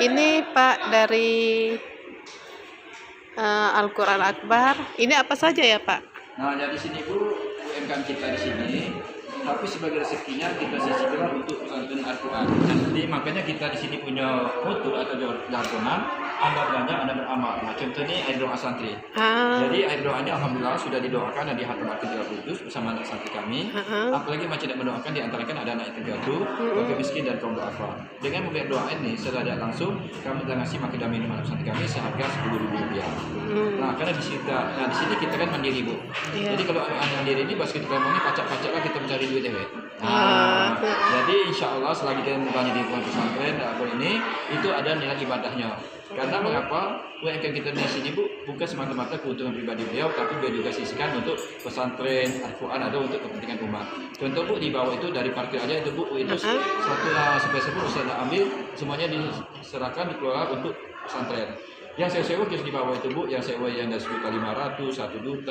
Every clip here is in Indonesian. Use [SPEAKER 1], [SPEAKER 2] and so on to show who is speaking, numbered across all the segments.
[SPEAKER 1] Ini Pak dari Al-Quran Akbar. Ini apa saja ya Pak?
[SPEAKER 2] Nah, dari sini Bu, UMKM kita di sini, tapi sebagai rezekinya kita sisihkan untuk pesantren Al-Quran. Jadi makanya kita di sini punya moto atau jargonan, Anda belanja, Anda beramal. Nah, contohnya air doa santri. Jadi air doanya alhamdulillah sudah didoakan dan dihatam ke-30 juz bersama anak santri kami. Apalagi masih tidak mendoakan, diantarakan ada anak yatim piatu, keluarga miskin dan kaum duafa. Dengan memberi doa ini secara tidak langsung kami telah ngasih makan minum anak santri kami seharga Rp10.000. Nah, karena di sini kita kan mandiri Bu. Jadi kalau anak mandiri ini pas kita ini pacak-pacak lah kita mencari duit ya. Jadi insya Allah selagi kita membani di lingkungan pesantren ini itu ada nilai ibadahnya. Karena mengapa UMKM kita di sini Bu bukan semata-mata keuntungan pribadi beliau, tapi beliau juga sisihkan untuk pesantren Al-Quran atau untuk kepentingan umat. Contoh Bu di bawah itu dari parkir aja itu Bu itu satu sampai 10 saya ambil semuanya diserahkan dikelola untuk pesantren. Yang saya sewa di bawah itu Bu, yang sewa yang dari 1.500, 1.750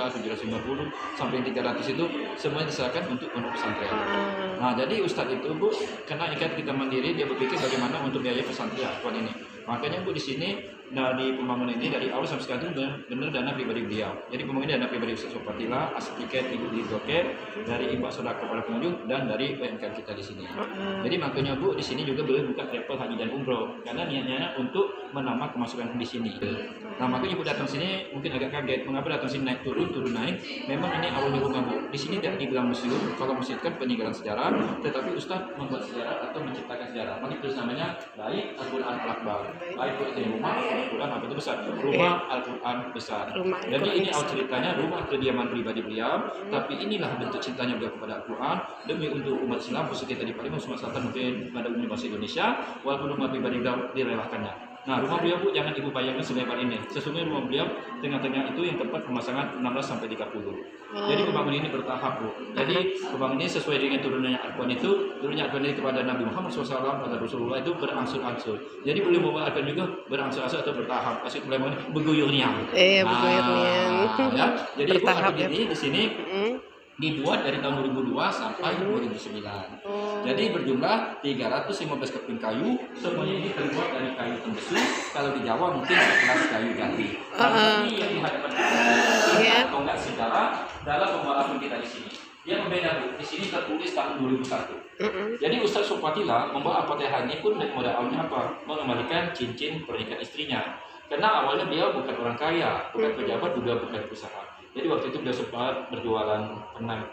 [SPEAKER 2] sampai 300 itu semuanya diserahkan untuk pesantren. Nah, jadi Ustadz itu Bu, karena ikat kita mandiri, dia berpikir bagaimana untuk biaya pesantren Al-Quran ini. Makanya Bu di sini dari pembangunan ini dari awal sampai sekarang itu benar dana pribadi beliau. Jadi pembangunan dana pribadi Ustadz Sopatila, aset tiket Ibu di Toket, dari Ibu Saudara kepada pengunjung dan dari UMKM kita di sini. Jadi makanya Bu di sini juga boleh buka travel haji dan umroh karena niatnya untuk menambah kemasukan di sini. Nah, makanya Ibu datang sini mungkin agak kaget mengapa datang sini naik turun naik. Memang ini awalnya rumah Bu. Di sini tidak dibilang museum. Kalau museum kan peninggalan sejarah, tetapi Ustadz membuat sejarah atau menciptakan sejarah. Makanya itu namanya baik Al-Quran Al-Akbar. Baik itu rumah Al-Quran apa itu besar. Rumah Al-Quran besar. Jadi ini awal ceritanya rumah kediaman pribadi beliau. Tapi inilah bentuk cintanya beliau kepada Al-Quran demi untuk umat Islam khusus kita di Palembang Sumatera Selatan mungkin pada umumnya bahasa Indonesia. Walaupun rumah pribadi beliau direlakannya. Nah, rumah beliau Bu jangan Ibu bayangkan selebar ini. Sesungguhnya rumah beliau tengah-tengah itu yang tempat pemasangan 16 sampai 30. Jadi pembangunan ini bertahap Bu. Jadi pembangunan ini sesuai dengan turunannya Al-Quran itu, turunnya Al-Quran ini kepada Nabi Muhammad SAW pada Rasulullah itu berangsur-angsur. Jadi beliau membawa Al-Quran juga berangsur-angsur atau bertahap. Asik pembangunan beguyurnya.
[SPEAKER 1] Beguyurnya.
[SPEAKER 2] Ya. Jadi Bu
[SPEAKER 1] Bertahap
[SPEAKER 2] Al-Quran ini di sini dibuat dari tahun 2002 sampai 2009. Jadi berjumlah 315 keping kayu, semuanya ini terbuat dari kayu tembesu. Kalau di Jawa mungkin sekelas kayu jati. Tapi yang dihadapkan ini atau enggak sejarah dalam pembahasan kita di sini. Yang berbeda Bu, di sini tertulis tahun 2001. Jadi Ustadz Sopatila membawa Al-Fatihah ini pun modal awalnya apa? Mengembalikan cincin pernikahan istrinya. Karena awalnya beliau bukan orang kaya, bukan pejabat, juga bukan pengusaha. Jadi waktu itu beliau sempat berjualan pernah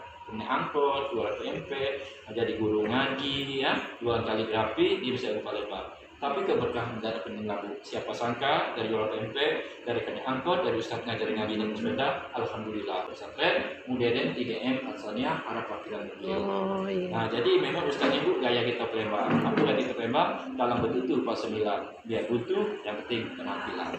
[SPEAKER 2] angkot, jualan tempe, jadi guru ngaji, ya, jualan kaligrafi di Desa Palembang. Tapi keberkahan dari pendengar Bu, siapa sangka dari jualan tempe, dari kena angkot, dari Ustadz ngajar ngaji dan sepeda, alhamdulillah pesantren, kemudian IDM, Tanzania, Arab Wakilan beliau. Nah, jadi memang Ustadz Ibu gaya kita Palembang, aku gaya kita Palembang dalam bentuk itu pas 9, biar butuh, yang penting penampilan.